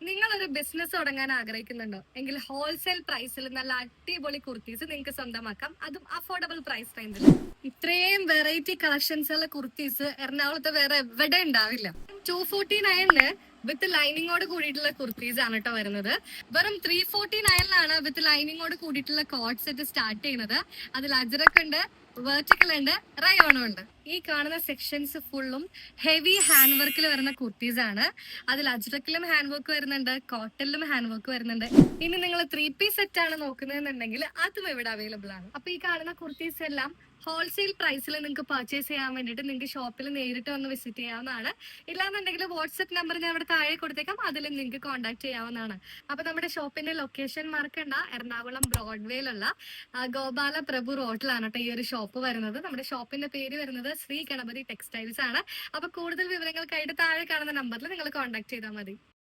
നിങ്ങളൊരു ബിസിനസ് തുടങ്ങാൻ ആഗ്രഹിക്കുന്നുണ്ടോ എങ്കിൽ ഹോൾസെയിൽ പ്രൈസിൽ നല്ല അടിപൊളി കുർത്തീസ് നിങ്ങൾക്ക് സ്വന്തമാക്കാം, അതും അഫോർഡബിൾ പ്രൈസ് റേഞ്ചിൽ. ഇത്രയും വെറൈറ്റി കളക്ഷൻസ് ഉള്ള കുർത്തീസ് എറണാകുളത്ത് വേറെ എവിടെ ഉണ്ടാവില്ല. 249 വിത്ത് ലൈനിങ്ങോട് കൂടിയിട്ടുള്ള കുർത്തീസ് ആണ് കേട്ടോ വരുന്നത്. വെറും 349 വിത്ത് ലൈനിങ്ങോട് കൂടിയിട്ടുള്ള കോട്ട് സെറ്റ് സ്റ്റാർട്ട് ചെയ്യുന്നത്. അതിൽ അജ്രക്ക് ഉണ്ട്, വെർട്ടിക്കൽ ഉണ്ട്, റയോണും ഉണ്ട്. ഈ കാണുന്ന സെക്ഷൻസ് ഫുള്ളും ഹെവി ഹാൻഡ് വർക്കിൽ വരുന്ന കുർത്തീസ് ആണ്. അതിൽ അജ്രക്കിലും ഹാൻഡ് വർക്ക് വരുന്നുണ്ട്, കോട്ടണിലും ഹാൻഡ് വർക്ക് വരുന്നുണ്ട്. ഇനി നിങ്ങൾ 3 പീസ് സെറ്റ് ആണ് നോക്കുന്നതെന്നുണ്ടെങ്കിൽ അതും ഇവിടെ അവൈലബിൾ ആണ്. അപ്പൊ ഈ കാണുന്ന കുർത്തീസ് എല്ലാം ഹോൾസെയിൽ പ്രൈസിൽ നിങ്ങൾക്ക് പർച്ചേസ് ചെയ്യാൻ വേണ്ടിയിട്ട് നിങ്ങൾക്ക് ഷോപ്പിൽ നേരിട്ട് വന്ന് വിസിറ്റ് ചെയ്യാവുന്നതാണ്. ഇല്ലാന്നുണ്ടെങ്കിൽ വാട്സ്ആപ്പ് നമ്പർ ഞാൻ ഇവിടെ താഴെ കൊടുത്തേക്കാം, അതിലും നിങ്ങൾക്ക് കോൺടാക്ട് ചെയ്യാവുന്നതാണ്. അപ്പൊ നമ്മുടെ ഷോപ്പിന്റെ ലൊക്കേഷൻ മറക്കണ്ട, എറണാകുളം ബ്രോഡ്വേയിലുള്ള ഗോപാല പ്രഭു റോഡിലാണ് കേട്ടോ ഈ ഒരു ഷോപ്പ് വരുന്നത്. നമ്മുടെ ഷോപ്പിന്റെ പേര് വരുന്നത് ശ്രീ ഗണപതി ടെക്സ്റ്റൈൽസ് ആണ്. അപ്പൊ കൂടുതൽ വിവരങ്ങൾക്കായിട്ട് താഴെ കാണുന്ന നമ്പറിൽ നിങ്ങൾ കോൺടാക്ട് ചെയ്താൽ മതി.